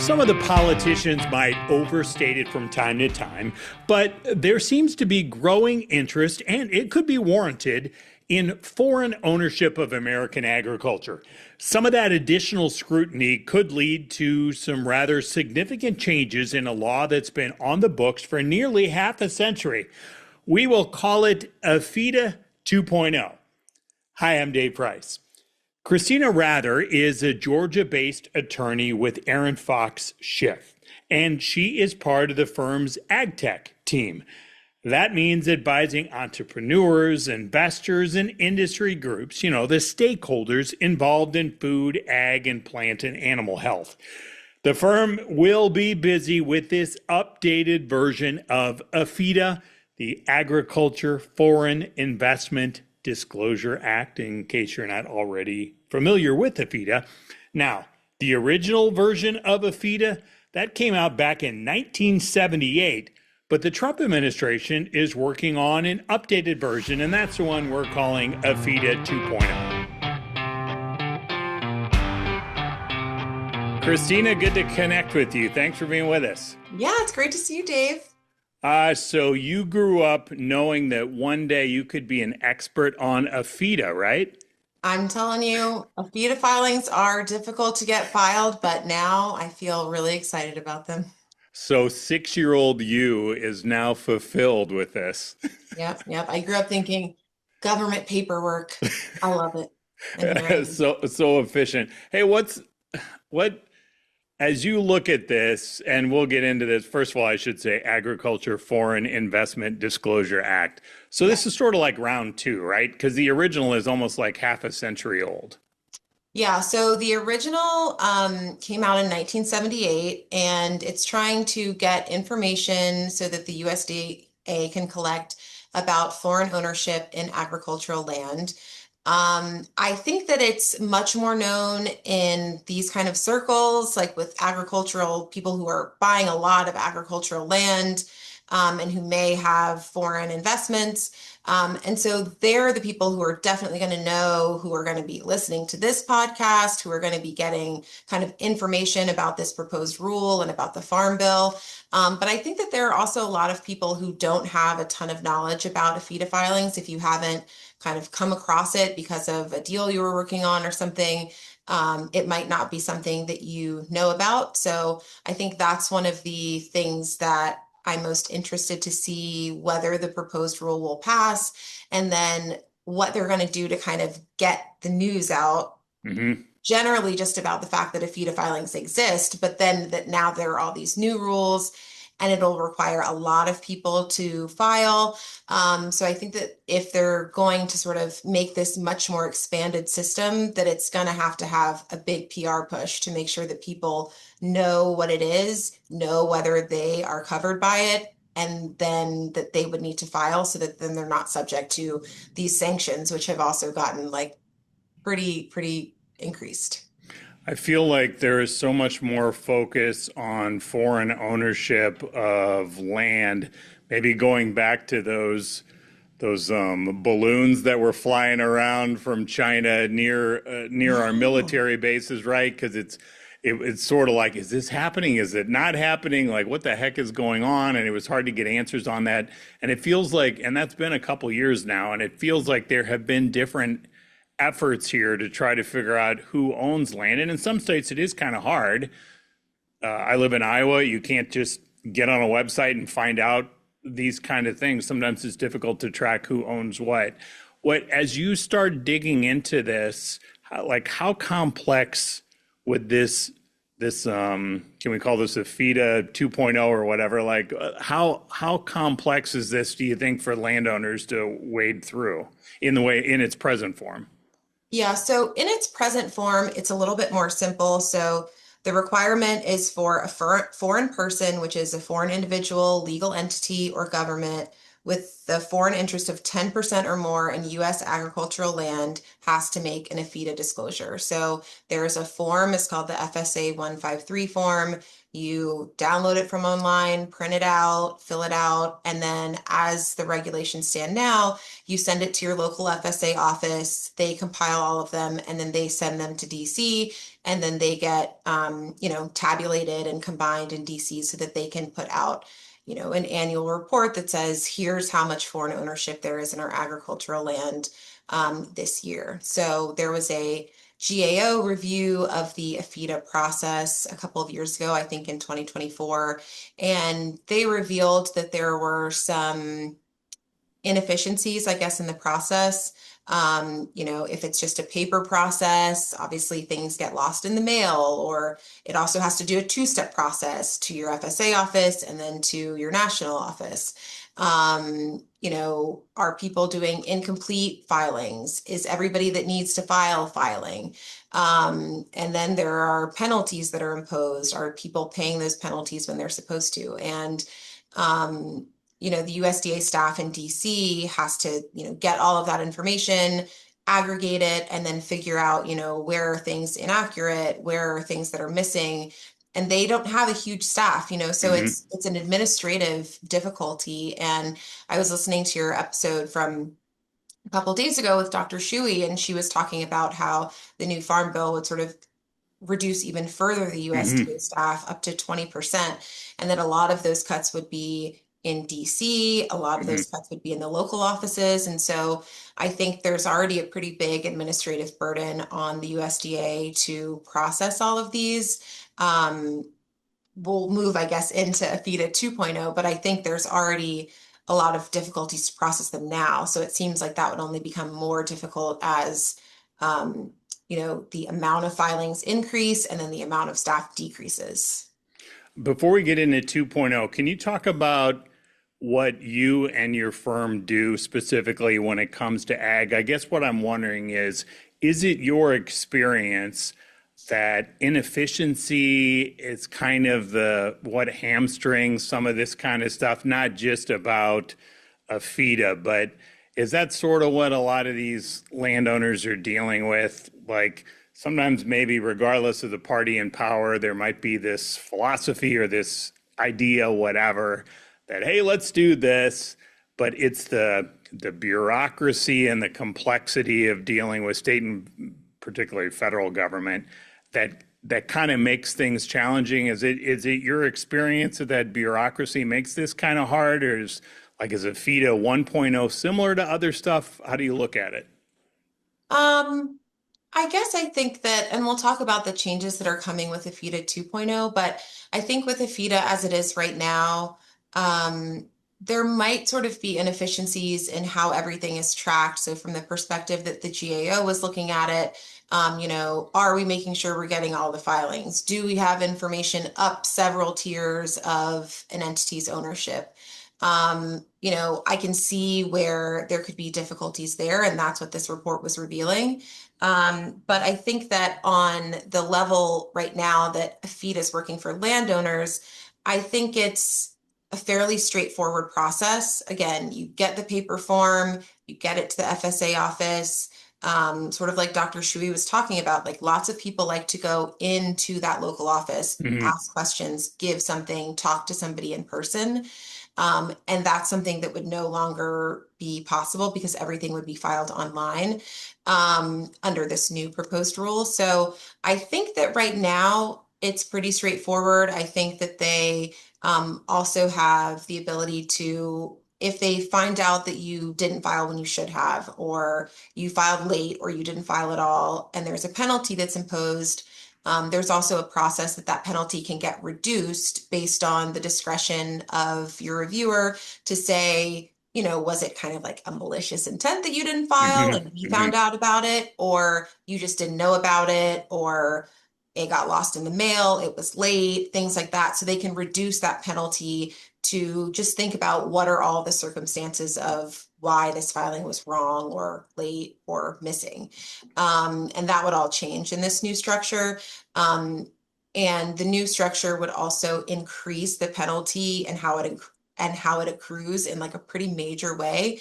Some of the politicians might overstate it from time to time, but there seems to be growing interest, and it could be warranted, in foreign ownership of American agriculture. Some of that additional scrutiny could lead to some rather significant changes in a law that's been on the books for nearly half a century. We will call it AFIDA 2.0. Hi, I'm Dave Price. Christina Rather is a Georgia-based attorney with Aaron Fox Schiff, and she is part of the firm's AgTech team. That means advising entrepreneurs, investors, and industry groups, the stakeholders involved in food, ag, and plant and animal health. The firm will be busy with this updated version of AFIDA, the Agriculture Foreign Investment Disclosure Act, in case you're not already familiar with AFIDA. Now, the original version of AFIDA, that came out back in 1978, but the Trump administration is working on an updated version, and that's the one we're calling AFIDA 2.0. Christina, good to connect with you. Thanks for being with us. Yeah, it's great to see you, Dave. So you grew up knowing that one day you could be an expert on AFIDA, right? I'm telling you, AFIDA filings are difficult to get filed, but now I feel really excited about them. So 6-year-old you is now fulfilled with this. Yep. I grew up thinking government paperwork. I love it. So efficient. Hey, what as you look at this, and we'll get into this, first of all, I should say Agriculture Foreign Investment Disclosure Act. So this is sort of like round two, right? Because the original is almost like half a century old. Yeah, so the original came out in 1978, and it's trying to get information so that the USDA can collect about foreign ownership in agricultural land. I think that it's much more known in these kind of circles, like with agricultural people who are buying a lot of agricultural land and who may have foreign investments. And so they're the people who are definitely going to know, who are going to be listening to this podcast, who are going to be getting kind of information about this proposed rule and about the Farm Bill. But I think that there are also a lot of people who don't have a ton of knowledge about AFIDA filings. If you haven't kind of come across it because of a deal you were working on or something, it might not be something that you know about. So I think that's one of the things that I'm most interested to see, whether the proposed rule will pass, and then what they're going to do to kind of get the news out. Generally just about the fact that AFIDA filings exist, but then that now there are all these new rules and it'll require a lot of people to file. So I think that if they're going to sort of make this much more expanded system, that it's going to have a big PR push to make sure that people know what it is, know whether they are covered by it, and then that they would need to file so that then they're not subject to these sanctions, which have also gotten like pretty increased. I feel like there is so much more focus on foreign ownership of land, maybe going back to those balloons that were flying around from China near our military bases, right? Because it's sort of like, is this happening? Is it not happening? Like, what the heck is going on? And it was hard to get answers on that. And it feels like, and that's been a couple years now, and it feels like there have been different efforts here to try to figure out who owns land. And in some states, it is kind of hard. I live in Iowa. You can't just get on a website and find out these kind of things. Sometimes it's difficult to track who owns what. As you start digging into this, how complex would this can we call this AFIDA 2.0 or whatever? Like, how complex is this, do you think, for landowners to wade through in its present form? Yeah, so in its present form, it's a little bit more simple. So the requirement is for a foreign person, which is a foreign individual, legal entity, or government with the foreign interest of 10% or more in U.S. agricultural land has to make an AFIDA disclosure. So there's a form, it's called the FSA 153 form. You download it from online, print it out, fill it out, and then as the regulations stand now, you send it to your local FSA office. They compile all of them, and then they send them to DC, and then they get, tabulated and combined in DC so that they can put out, an annual report that says, here's how much foreign ownership there is in our agricultural land this year. So there was a GAO review of the AFIDA process a couple of years ago, I think in 2024, and they revealed that there were some inefficiencies, I guess, in the process. If it's just a paper process, obviously things get lost in the mail, or it also has to do a two-step process to your FSA office and then to your national office. Are people doing incomplete filings? Is everybody that needs to file filing? And then there are penalties that are imposed. Are people paying those penalties when they're supposed to? And the USDA staff in DC has to, get all of that information, aggregate it, and then figure out, where are things inaccurate, where are things that are missing. And they don't have a huge staff, so it's an administrative difficulty. And I was listening to your episode from a couple of days ago with Dr. Shuey, and she was talking about how the new farm bill would sort of reduce even further the USDA staff up to 20%, and that a lot of those cuts would be in DC, a lot of those cuts would be in the local offices. And so I think there's already a pretty big administrative burden on the USDA to process all of these. We'll move, I guess, into AFIDA 2.0, but I think there's already a lot of difficulties to process them now. So it seems like that would only become more difficult as the amount of filings increase and then the amount of staff decreases. Before we get into 2.0, can you talk about what you and your firm do specifically when it comes to ag? I guess what I'm wondering is it your experience that inefficiency is kind of what hamstrings some of this kind of stuff, not just about AFIDA, but is that sort of what a lot of these landowners are dealing with? Like sometimes maybe regardless of the party in power, there might be this philosophy or this idea, whatever, that, hey, let's do this, but it's the bureaucracy and the complexity of dealing with state and particularly federal government that kind of makes things challenging. Is it your experience that bureaucracy makes this kind of hard, or is AFIDA 1.0 similar to other stuff? How do you look at it? I guess I think that, and we'll talk about the changes that are coming with AFIDA 2.0, but I think with AFIDA as it is right now, there might sort of be inefficiencies in how everything is tracked. So from the perspective that the GAO was looking at it, are we making sure we're getting all the filings? Do we have information up several tiers of an entity's ownership? I can see where there could be difficulties there, and that's what this report was revealing. But I think that on the level right now that AFIDA is working for landowners, I think it's a fairly straightforward process. Again, you get the paper form, you get it to the FSA office, sort of like Dr. Shuey was talking about, like lots of people like to go into that local office, ask questions, give something, talk to somebody in person. And that's something that would no longer be possible because everything would be filed online under this new proposed rule. So I think that right now it's pretty straightforward. I think that they also have the ability to, if they find out that you didn't file when you should have, or you filed late, or you didn't file at all, and there's a penalty that's imposed, there's also a process that penalty can get reduced based on the discretion of your reviewer to say, was it kind of like a malicious intent that you didn't file and you found out about it, or you just didn't know about it, or it got lost in the mail, it was late, things like that. So they can reduce that penalty to just think about what are all the circumstances of why this filing was wrong or late or missing. And that would all change in this new structure. And the new structure would also increase the penalty and how it accrues in like a pretty major way.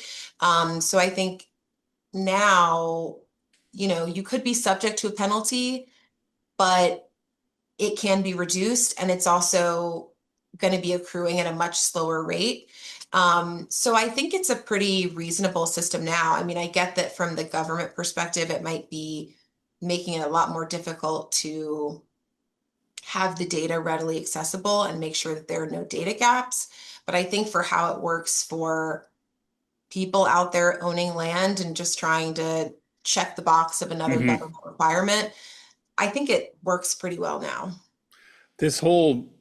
So I think now, you could be subject to a penalty, but it can be reduced, and it's also going to be accruing at a much slower rate. So I think it's a pretty reasonable system now. I mean, I get that from the government perspective, it might be making it a lot more difficult to have the data readily accessible and make sure that there are no data gaps. But I think for how it works for people out there owning land and just trying to check the box of another Hmm. government requirement, I think it works pretty well now. This whole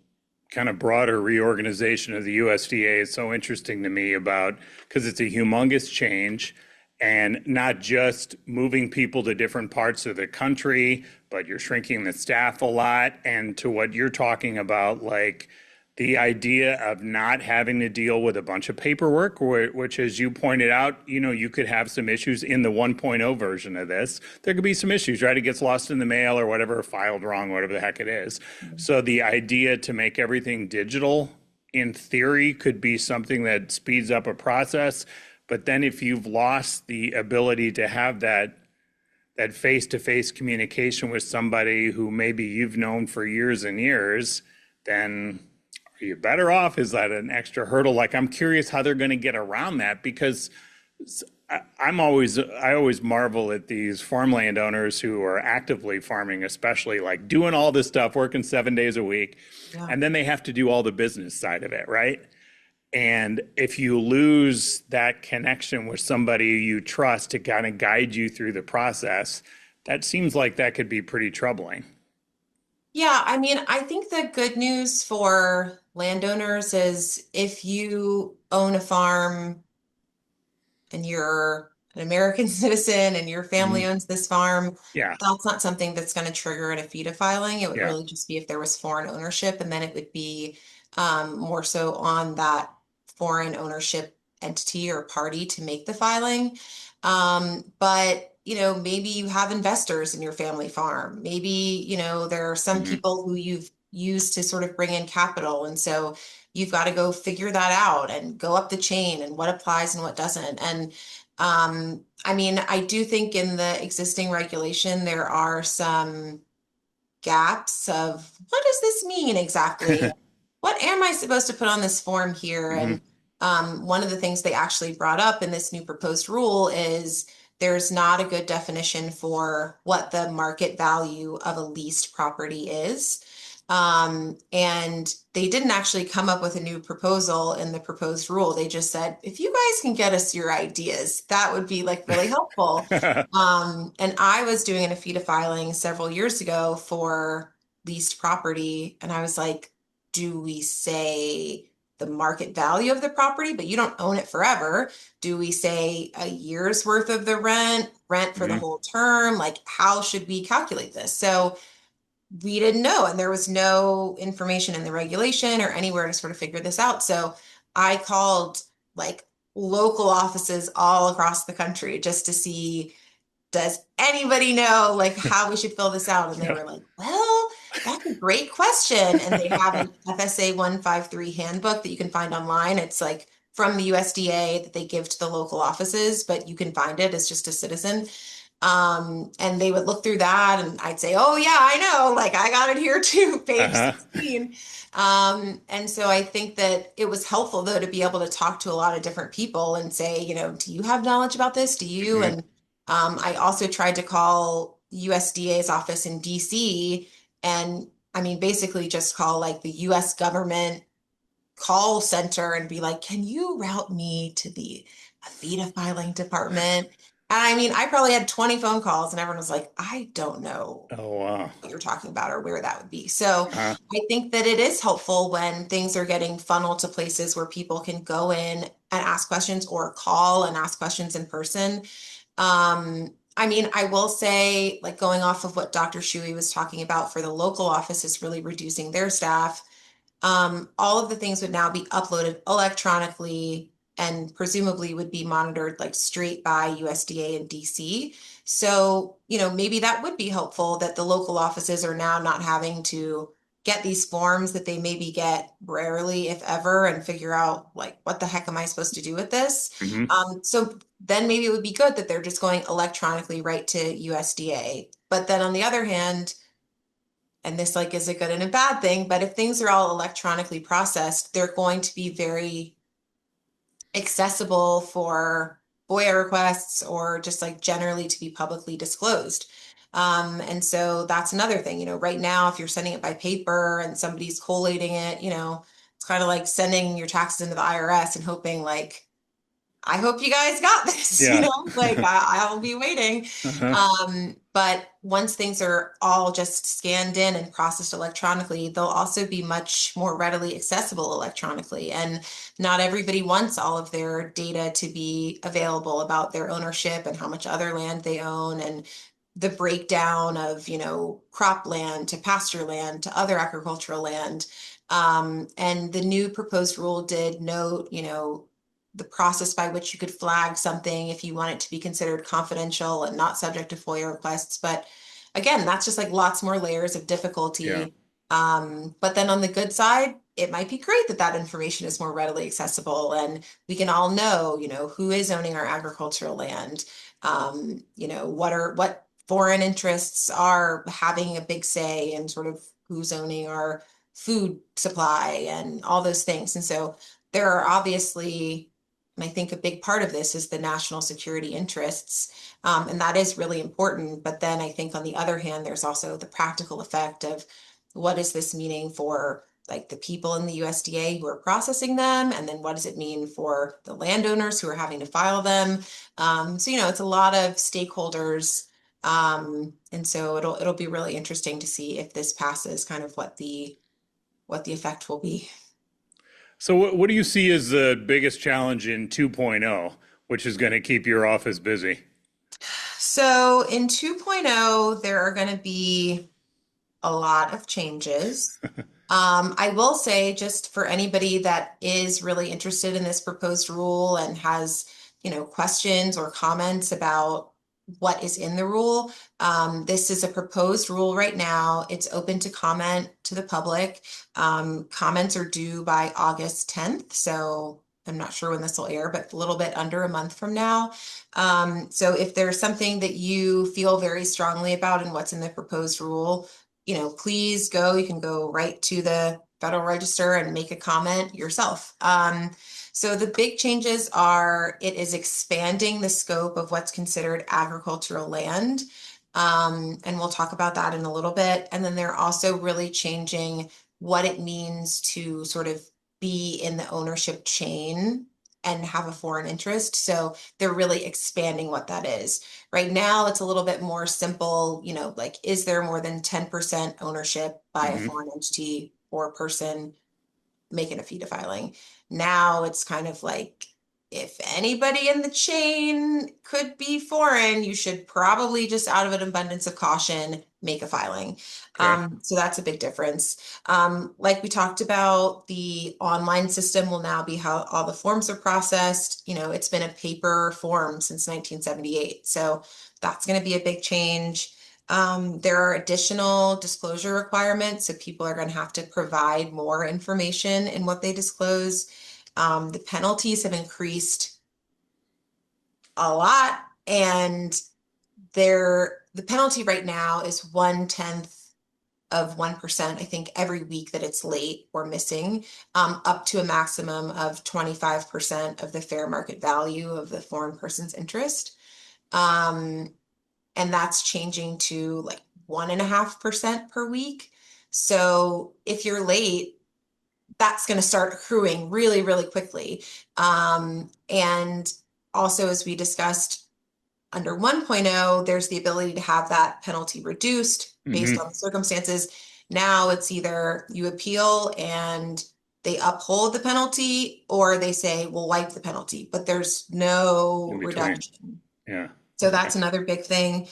kind of broader reorganization of the USDA is so interesting to me about because it's a humongous change and not just moving people to different parts of the country, but you're shrinking the staff a lot. And to what you're talking about, like the idea of not having to deal with a bunch of paperwork, which, as you pointed out, you could have some issues in the 1.0 version of this. There could be some issues, right? It gets lost in the mail or whatever, filed wrong, whatever the heck it is. So the idea to make everything digital, in theory, could be something that speeds up a process. But then if you've lost the ability to have that face-to-face communication with somebody who maybe you've known for years and years, then are you better off? Is that an extra hurdle? Like, I'm curious how they're going to get around that because I always marvel at these farmland owners who are actively farming, especially like doing all this stuff, working 7 days a week, Yeah. and then they have to do all the business side of it, right? And if you lose that connection with somebody you trust to kind of guide you through the process, that seems like that could be pretty troubling. Yeah, I mean, I think the good news for landowners is if you own a farm and you're an American citizen and your family Hmm. owns this farm, Yeah, that's not something that's going to trigger an AFIDA filing. It would yeah. really just be if there was foreign ownership, and then it would be more so on that foreign ownership entity or party to make the filing. But maybe you have investors in your family farm. Maybe, there are some Hmm. people who you've used to sort of bring in capital. And so you've got to go figure that out and go up the chain and what applies and what doesn't. And I mean, I do think in the existing regulation, there are some gaps of what does this mean exactly? What am I supposed to put on this form here? Hmm. And one of the things they actually brought up in this new proposed rule is there's not a good definition for what the market value of a leased property is. And they didn't actually come up with a new proposal in the proposed rule. They just said, if you guys can get us your ideas, that would be like really helpful. And I was doing an AFIDA filing several years ago for leased property, and I was like, do we say the market value of the property, but you don't own it forever? Do we say a year's worth of the rent for the Hmm. whole term? Like, how should we calculate this? So we didn't know, and there was no information in the regulation or anywhere to sort of figure this out. So I called like local offices all across the country just to see, does anybody know like how we should fill this out? And they Yeah. were like, well, that's a great question. And they have an FSA 153 handbook that you can find online. It's like from the USDA that they give to the local offices, but you can find it as just a citizen. And they would look through that and I'd say, oh yeah, I know, like I got it here too, page Uh-huh. 16. And so I think that it was helpful though to be able to talk to a lot of different people and say, do you have knowledge about this? Do you? Hmm. And I also tried to call USDA's office in DC and I mean, basically just call like the US government call center and be like, can you route me to the AFIDA filing department? And I mean, I probably had 20 phone calls and everyone was like, I don't know Oh, wow. what you're talking about or where that would be. So Uh-huh. I think that it is helpful when things are getting funneled to places where people can go in and ask questions or call and ask questions in person. I mean, I will say, like going off of what Dr. Shuey was talking about for the local office is really reducing their staff. All of the things would now be uploaded electronically and presumably would be monitored like straight by USDA and DC. So, maybe that would be helpful that the local offices are now not having to get these forms that they maybe get rarely, if ever, and figure out like, what the heck am I supposed to do with this? Hmm. So then maybe it would be good that they're just going electronically right to USDA. But then on the other hand, and this like is a good and a bad thing, but if things are all electronically processed, they're going to be very accessible for FOIA requests or just like generally to be publicly disclosed. And so that's another thing, right now, if you're sending it by paper and somebody's collating it, it's kind of like sending your taxes into the IRS and hoping like, I hope you guys got this, Yeah. like I'll be waiting. Uh-huh. But once things are all just scanned in and processed electronically, they'll also be much more readily accessible electronically. And not everybody wants all of their data to be available about their ownership and how much other land they own and the breakdown of, cropland to pasture land to other agricultural land. And the new proposed rule did note, the process by which you could flag something if you want it to be considered confidential and not subject to FOIA requests. But again, that's just like lots more layers of Yeah. difficulty. But then on the good side, it might be great that that information is more readily accessible and we can all know, who is owning our agricultural land, what foreign interests are having a big say in sort of who's owning our food supply and all those things. And so there are obviously, and I think a big part of this is the national security interests. And that is really important. But then I think on the other hand, there's also the practical effect of what is this meaning for like the people in the USDA who are processing them? And then what does it mean for the landowners who are having to file them? So, it's a lot of stakeholders. And so it'll be really interesting to see if this passes, kind of what the effect will be. So what do you see as the biggest challenge in 2.0, which is going to keep your office busy? So in 2.0, there are going to be a lot of changes. I will say, just for anybody that is really interested in this proposed rule and has, questions or comments about what is in the rule, this is a proposed rule right now. It's open to comment to the public. Comments are due by August 10th. So I'm not sure when this will air, but a little bit under a month from now. So if there's something that you feel very strongly about in what's in the proposed rule, please go. You can go right to the Federal Register and make a comment yourself. So the big changes are it is expanding the scope of what's considered agricultural land. And we'll talk about that in a little bit. And then they're also really changing what it means to sort of be in the ownership chain and have a foreign interest. So they're really expanding what that is. Right now, it's a little bit more simple, like, is there more than 10% ownership by a Hmm. foreign entity or person making a FIDA filing? Now it's kind of like, if anybody in the chain could be foreign, you should probably just out of an abundance of caution, make a filing. Okay. So that's a big difference. Like we talked about, the online system will now be how all the forms are processed. It's been a paper form since 1978. So that's going to be a big change. There are additional disclosure requirements, so people are going to have to provide more information in what they disclose. The penalties have increased a lot, and the penalty right now is 1/10 of 1%, I think, every week that it's late or missing, up to a maximum of 25% of the fair market value of the foreign person's interest. Um, and that's changing to like 1.5% per week. So if you're late, that's going to start accruing really, really quickly. And also, as we discussed, under 1.0, there's the ability to have that penalty reduced based on Hmm. the circumstances. Now it's either you appeal and they uphold the penalty, or they say, we'll wipe the penalty, but there's In no between. reduction. Yeah. So Okay. that's another big thing.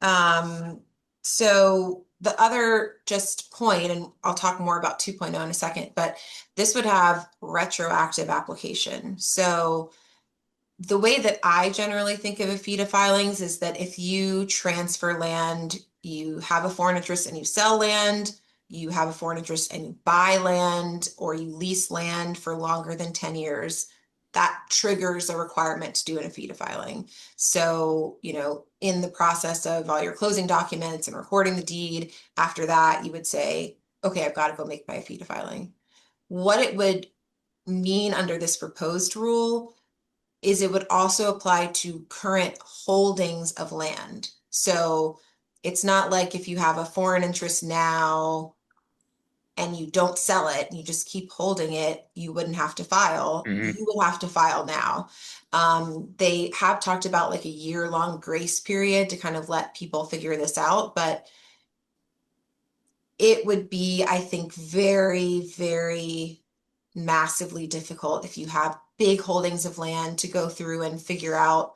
Um, so the other just point, and I'll talk more about 2.0 in a second, but this would have retroactive application. So the way that I generally think of AFIDA filings is that if you transfer land, you have a foreign interest and you sell land, you have a foreign interest and you buy land, or you lease land for longer than 10 years, that triggers a requirement to do an AFIDA filing. So, in the process of all your closing documents and recording the deed, after that, you would say, okay, I've got to go make my AFIDA filing. What it would mean under this proposed rule is it would also apply to current holdings of land. So It's not like if you have a foreign interest now and you don't sell it, and you just keep holding it, you wouldn't have to file. Hmm. You would have to file now. They have talked about like a year-long grace period to kind of let people figure this out, but it would be, I think, very, very massively difficult if you have big holdings of land to go through and figure out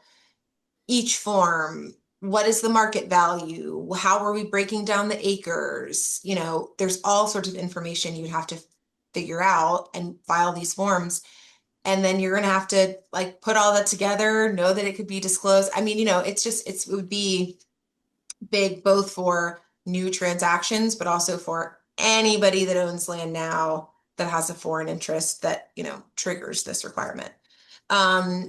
each form. What is the market value? How are we breaking down the acres? You know, there's all sorts of information you'd have to figure out and file these forms. And then you're going to have to like put all that together, know that it could be disclosed. I mean, you know, it would be big both for new transactions, but also for anybody that owns land now that has a foreign interest that, you know, triggers this requirement.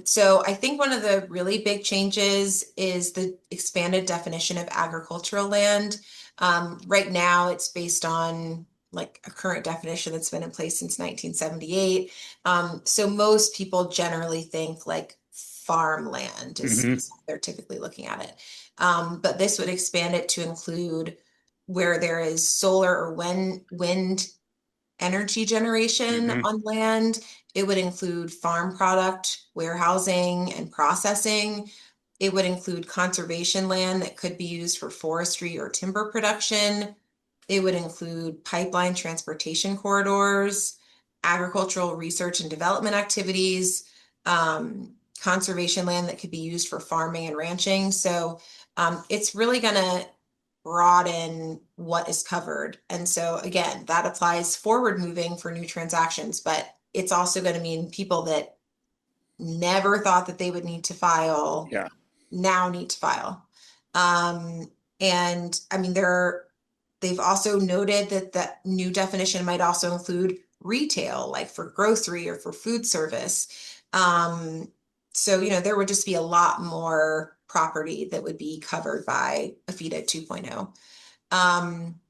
So I think one of the really big changes is the expanded definition of agricultural land. Right now, it's based on like a current definition that's been in place since 1978. So most people generally think like farmland Hmm. is how they're typically looking at it. But this would expand it to include where there is solar or wind energy generation Hmm. on land. It would include farm product, warehousing, and processing. It would include conservation land that could be used for forestry or timber production. It would include pipeline transportation corridors, agricultural research and development activities, conservation land that could be used for farming and ranching. So it's really going to broaden what is covered. And so again, that applies forward moving for new transactions, but it's also going to mean people that never thought that they would need to file Yeah. now need to file. Um, and I mean, they've also noted that the new definition might also include retail, like for grocery or for food service. So, you know, there would just be a lot more property that would be covered by AFIDA 2.0. Um,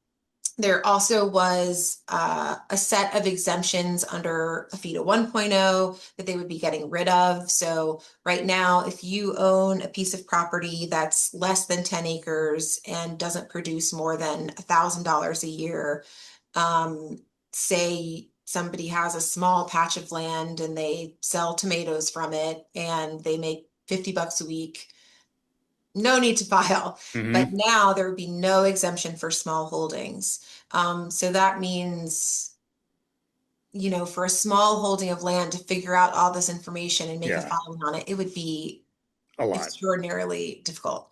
there also was a set of exemptions under AFIDA 1.0 that they would be getting rid of. So right now, if you own a piece of property that's less than 10 acres and doesn't produce more than $1,000 a year, um, say somebody has a small patch of land and they sell tomatoes from it and they make 50 bucks a week, no need to file. But Hmm. now there would be no exemption for small holdings. So that means, you know, for a small holding of land to figure out all this information and make a Yeah. filing on it, it would be A lot. extraordinarily difficult.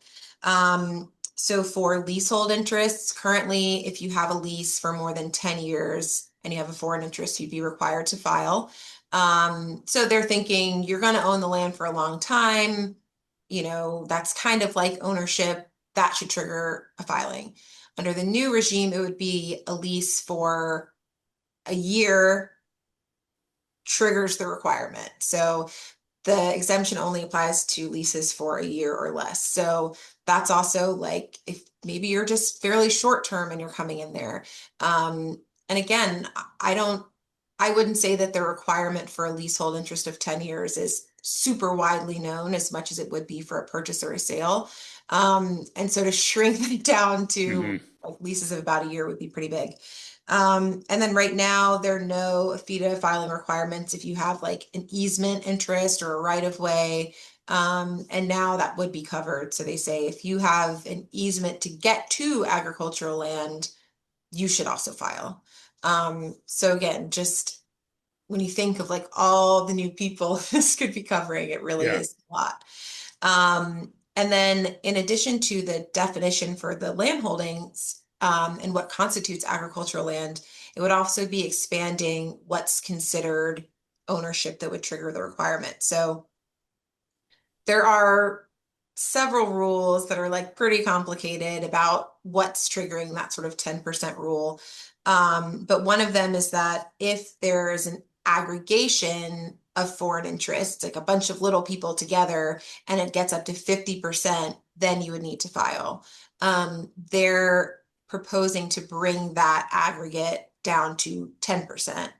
So for leasehold interests, currently, if you have a lease for more than 10 years and you have a foreign interest, you'd be required to file. So they're thinking you're going to own the land for a long time. You know, that's kind of like ownership. That should trigger a filing. Under the new regime, it would be a lease for a year triggers the requirement. So the exemption only applies to leases for a year or less. So that's also like if maybe you're just fairly short term and you're coming in there. And again, I wouldn't say that the requirement for a leasehold interest of 10 years is super widely known as much as it would be for a purchase or a sale. And so to shrink that down to Hmm. like leases of about a year would be pretty big. And then right now, there are no AFIDA filing requirements if you have like an easement interest or a right of way. And now that would be covered. So they say if you have an easement to get to agricultural land, you should also file. So again, just when you think of like all the new people this could be covering, it really Yeah. is a lot. And then in addition to the definition for the land holdings, and what constitutes agricultural land, it would also be expanding what's considered ownership that would trigger the requirement. So there are several rules that are like pretty complicated about what's triggering that sort of 10% rule. But one of them is that if there is an aggregation of foreign interests, like a bunch of little people together, and it gets up to 50%, then you would need to file. They're proposing to bring that aggregate down to 10%.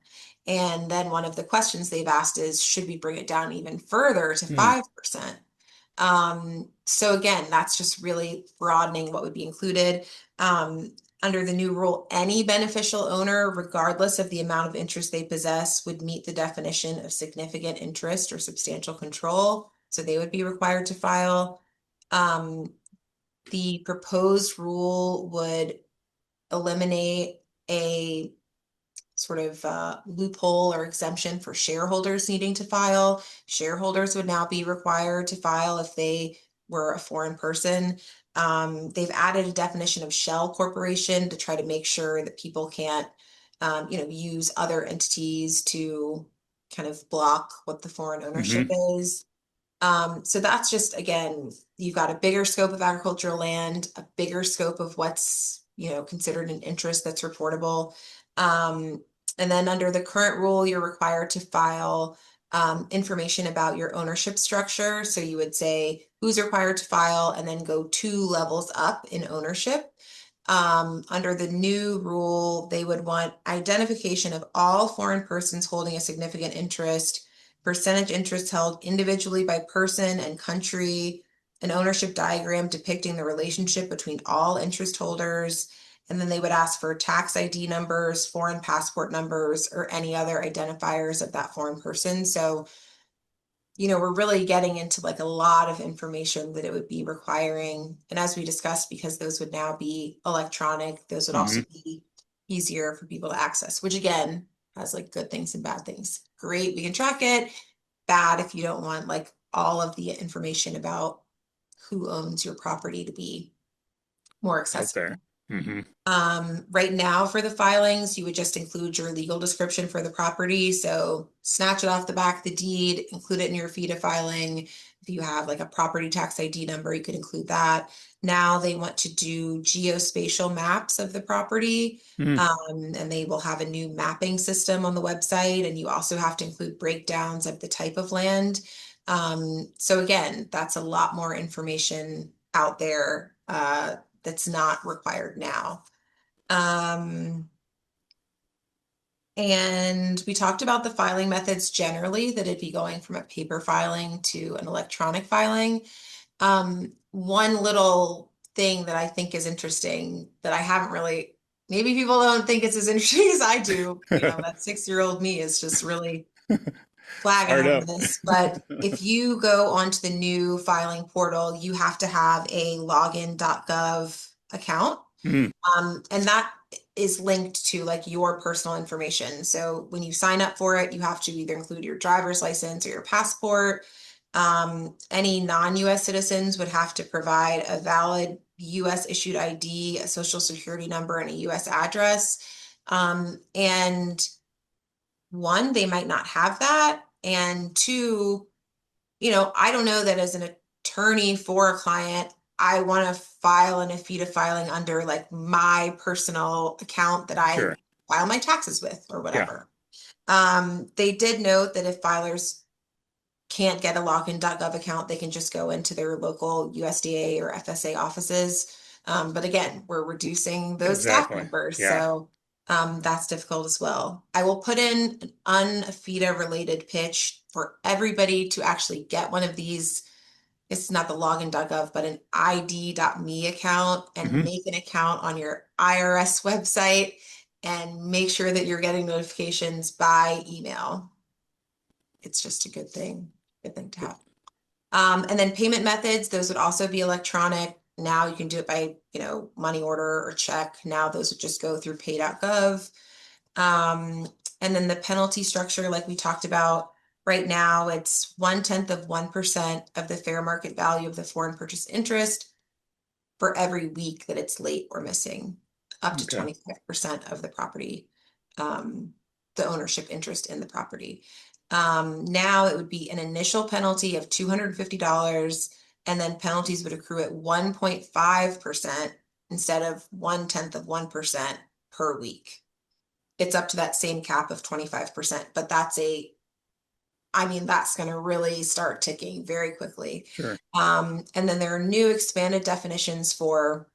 And then one of the questions they've asked is, should we bring it down even further to Hmm. 5%? So again, that's just really broadening what would be included. Under the new rule, any beneficial owner, regardless of the amount of interest they possess, would meet the definition of significant interest or substantial control. So they would be required to file. The proposed rule would eliminate a sort of loophole or exemption for shareholders needing to file. Shareholders would now be required to file if they were a foreign person. They've added a definition of shell corporation to try to make sure that people can't, use other entities to kind of block what the foreign ownership Hmm. is. So that's just, again, you've got a bigger scope of agricultural land, a bigger scope of what's, considered an interest that's reportable. And then under the current rule, you're required to file information about your ownership structure. So you would say who's required to file and then go 2 levels up in ownership. Under the new rule, they would want identification of all foreign persons holding a significant interest, percentage interest held individually by person and country, an ownership diagram depicting the relationship between all interest holders, and then they would ask for tax ID numbers, foreign passport numbers, or any other identifiers of that foreign person. So, we're really getting into like a lot of information that it would be requiring. And as we discussed, because those would now be electronic, those would also Hmm. be easier for people to access, which again has like good things and bad things. Great, we can track it. Bad if you don't want like all of the information about who owns your property to be more Out there. accessible. Hmm. Right now for the filings, you would just include your legal description for the property. So snatch it off the back of the deed, include it in your AFIDA filing. If you have like a property tax ID number, you could include that. Now they want to do geospatial maps of the property. Mm. And they will have a new mapping system on the website. And you also have to include breakdowns of the type of land. So again, that's a lot more information out there that's not required now. Um, and we talked about the filing methods generally, that it'd be going from a paper filing to an electronic filing. One little thing that I think is interesting that I haven't really, maybe people don't think it's as interesting as I do. That 6-year-old me is just really flagging Fired over up. this. But if you go onto the new filing portal, you have to have a login.gov account. Mm. And that is linked to like your personal information. So when you sign up for it, you have to either include your driver's license or your passport. Any non-US citizens would have to provide a valid US issued ID, a social security number, and a US address. And one, they might not have that. And two, I don't know that as an attorney for a client, I want to file an AFIDA filing under like my personal account that I Sure. file my taxes with or Yeah. whatever. They did note that if filers can't get a login.gov account, they can just go into their local USDA or FSA offices. But again, we're reducing those staff Exactly. members. Yeah. So that's difficult as well. I will put in an AFIDA related pitch for everybody to actually get one of these. It's not the login.gov, but an ID.me account, and Hmm. make an account on your IRS website and make sure that you're getting notifications by email. It's just a good thing to have. And then payment methods, those would also be electronic. Now you can do it by, money order or check. Now those would just go through pay.gov. And then the penalty structure, like we talked about, right now it's 1/10 of 1% of the fair market value of the foreign purchase interest for every week that it's late or missing, up to Okay. 25% of the property, the ownership interest in the property. Now it would be an initial penalty of $250, and then penalties would accrue at 1.5% instead of 1/10 of 1% per week. It's up to that same cap of 25%, but that's going to really start ticking very quickly. Sure. And then there are new expanded definitions for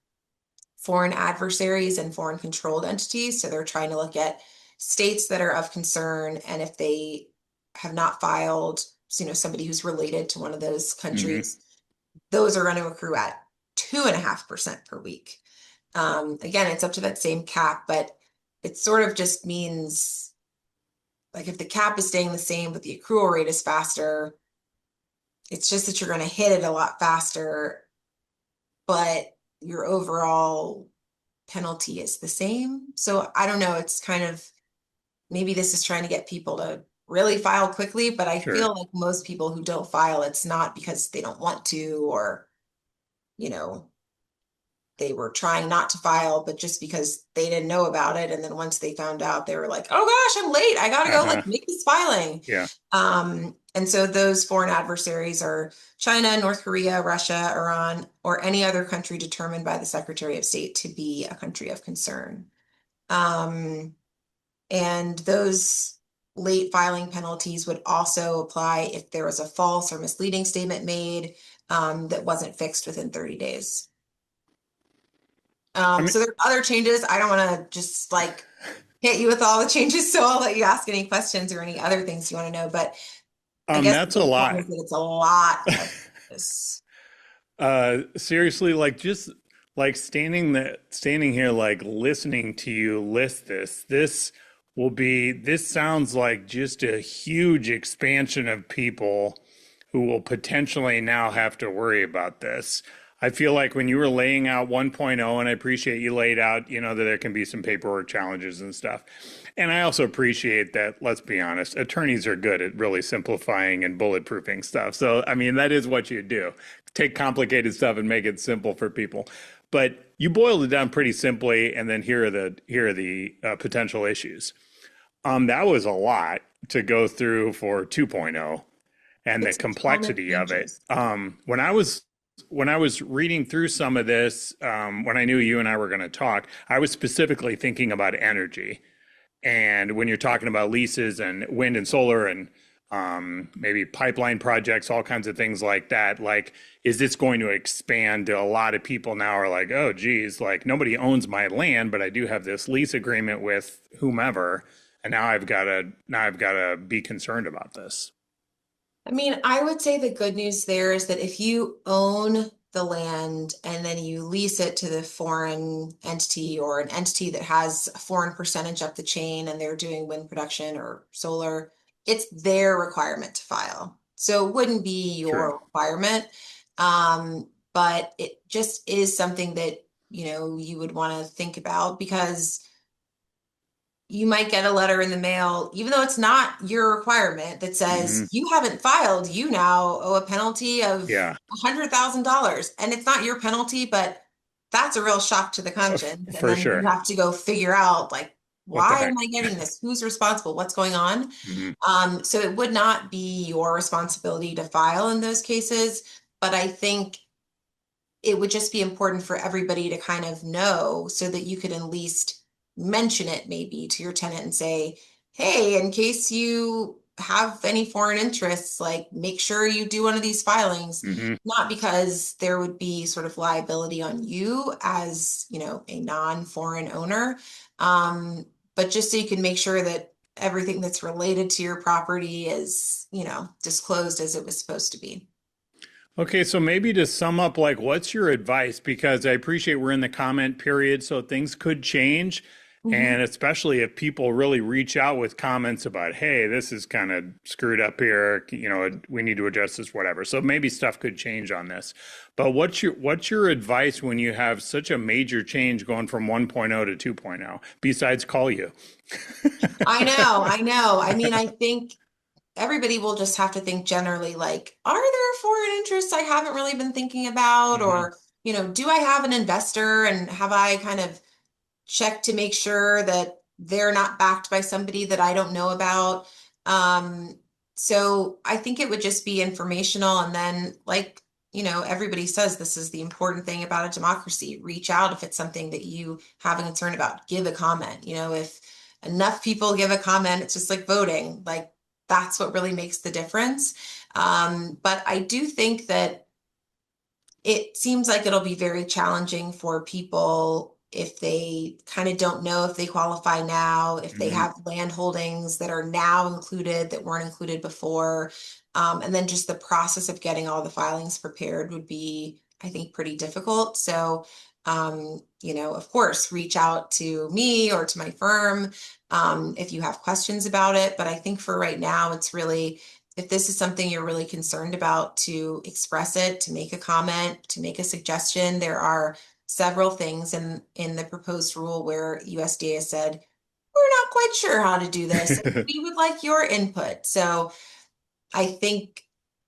foreign adversaries and foreign controlled entities. So they're trying to look at states that are of concern, and if they have not filed, somebody who's related to one of those Hmm. countries, those are going to accrue at 2.5% per week. Again, it's up to that same cap, but it sort of just means like if the cap is staying the same, but the accrual rate is faster, it's just that you're going to hit it a lot faster, but your overall penalty is the same. So I don't know. It's kind of maybe this is trying to get people to really file quickly, but I Sure. feel like most people who don't file, it's not because they don't want to or, you know, they were trying not to file, but just because they didn't know about it. And then once they found out, they were like, oh gosh, I'm late. I gotta go Uh-huh. like make this filing. Yeah. And so those foreign adversaries are China, North Korea, Russia, Iran, or any other country determined by the Secretary of State to be a country of concern. And those late filing penalties would also apply if there was a false or misleading statement made that wasn't fixed within 30 days. I mean, So there are other changes. I don't want to just like hit you with all the changes, so I'll let you ask any questions or any other things you want to know. But I guess the that's a big point lot. is that it's a lot of this. Seriously, like just like standing here, like listening to you list this sounds like just a huge expansion of people who will potentially now have to worry about this. I feel like when you were laying out 1.0, and I appreciate you laid out, that there can be some paperwork challenges and stuff. And I also appreciate that, let's be honest, attorneys are good at really simplifying and bulletproofing stuff. So, I mean, that is what you do. Take complicated stuff and make it simple for people. But you boiled it down pretty simply, and then here are the potential issues. That was a lot to go through for 2.0 and the It's a ton of complexity of it. changes. When I was reading through some of this, when I knew you and I were going to talk, I was specifically thinking about energy. And when you're talking about leases and wind and solar and maybe pipeline projects, all kinds of things like that, like, is this going to expand to a lot of people now are like, oh, geez, like nobody owns my land, but I do have this lease agreement with whomever. And now I've got to be concerned about this. I mean, I would say the good news there is that if you own the land and then you lease it to the foreign entity or an entity that has a foreign percentage up the chain and they're doing wind production or solar, it's their requirement to file. So it wouldn't be True. your requirement. But it just is something that, you would want to think about because you might get a letter in the mail, even though it's not your requirement, that says Hmm. you haven't filed, you now owe a penalty of Yeah, $100,000. And it's not your penalty, but that's a real shock to the conscience. And for then you sure. have to go figure out like, What the why am heck? I getting this? Who's responsible? What's going on? Hmm. So it would not be your responsibility to file in those cases, but I think it would just be important for everybody to kind of know so that you could at least mention it maybe to your tenant and say, hey, in case you have any foreign interests, like make sure you do one of these filings, Hmm. not because there would be sort of liability on you as, a non-foreign owner, but just so you can make sure that everything that's related to your property is, disclosed as it was supposed to be. Okay, so maybe to sum up, like, what's your advice? Because I appreciate we're in the comment period, so things could change. Mhm. And especially if people really reach out with comments about, hey, this is kind of screwed up here, we need to adjust this, whatever. So maybe stuff could change on this. But what's your advice when you have such a major change going from 1.0 to 2.0, besides call you? I know, I know. I mean, I think everybody will just have to think generally like, are there foreign interests I haven't really been thinking about? Hmm. Or, do I have an investor and have I kind of checked to make sure that they're not backed by somebody that I don't know about? So I think it would just be informational. And then, like, everybody says this is the important thing about a democracy. Reach out if it's something that you have a concern about. Give a comment. If enough people give a comment, it's just like voting. Like that's what really makes the difference. But I do think that it seems like it'll be very challenging for people if they kind of don't know if they qualify now, if they have land holdings that are now included that weren't included before. And then just the process of getting all the filings prepared would be, I think, pretty difficult. So, of course, reach out to me or to my firm if you have questions about it. But I think for right now, it's really, if this is something you're really concerned about, to express it, to make a comment, to make a suggestion. There are several things in the proposed rule where USDA has said, we're not quite sure how to do this. We would like your input. So I think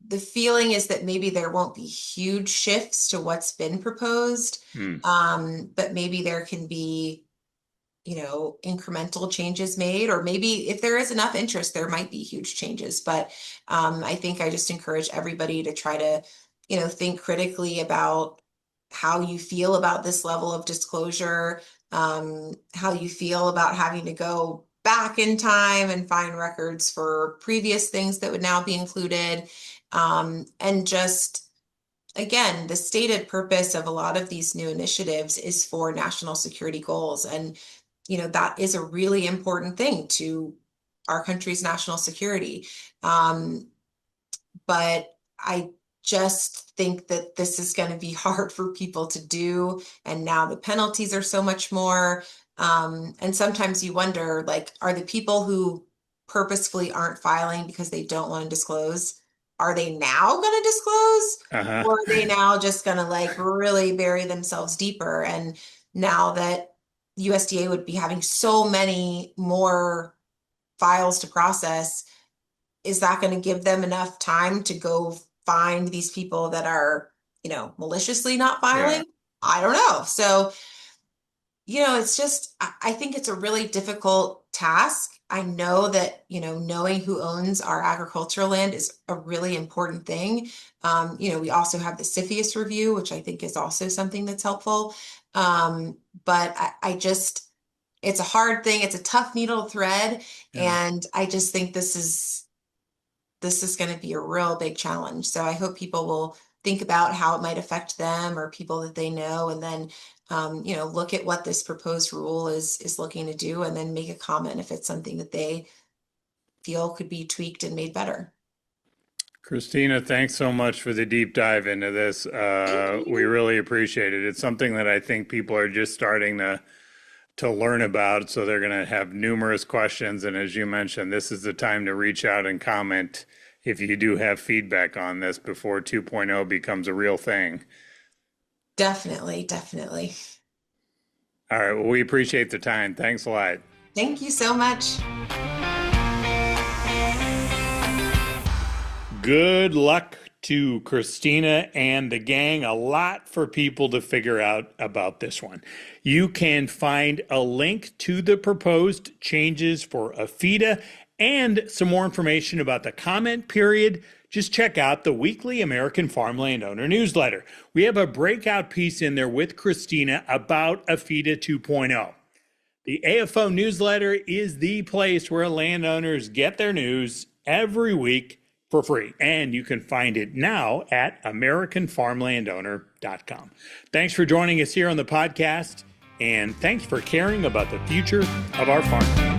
the feeling is that maybe there won't be huge shifts to what's been proposed, but maybe there can be, incremental changes made, or maybe if there is enough interest, there might be huge changes. But I think I just encourage everybody to try to, think critically about how you feel about this level of disclosure, how you feel about having to go back in time and find records for previous things that would now be included. And just, again, the stated purpose of a lot of these new initiatives is for national security goals. And, that is a really important thing to our country's national security. But I just think that this is going to be hard for people to do. And now the penalties are so much more. And sometimes you wonder, like, are the people who purposefully aren't filing because they don't want to disclose, are they now going to disclose? Or are they now just going to like really bury themselves deeper? And now that USDA would be having so many more files to process, is that going to give them enough time to go find these people that are, maliciously not filing? Yeah. I don't know. So, it's just, I think it's a really difficult task. I know that, knowing who owns our agricultural land is a really important thing. We also have the CFIUS review, which I think is also something that's helpful. But I just, it's a hard thing. It's a tough needle to thread. Yeah. And I just think this is going to be a real big challenge. So I hope people will think about how it might affect them or people that they know, and then, look at what this proposed rule is looking to do, and then make a comment if it's something that they feel could be tweaked and made better. Christina, thanks so much for the deep dive into this. We really appreciate it. It's something that I think people are just starting to learn about, so they're going to have numerous questions. And as you mentioned, this is the time to reach out and comment if you do have feedback on this before 2.0 becomes a real thing. Definitely, definitely. All right, well, we appreciate the time. Thanks a lot. Thank you so much. Good luck to Christina and the gang. A lot for people to figure out about this one. You can find a link to the proposed changes for AFIDA and some more information about the comment period. Just check out the weekly American Farmland Owner newsletter. We have a breakout piece in there with Christina about AFIDA 2.0. The AFO newsletter is the place where landowners get their news every week for free, and you can find it now at AmericanFarmlandOwner.com. Thanks for joining us here on the podcast, and thanks for caring about the future of our farm.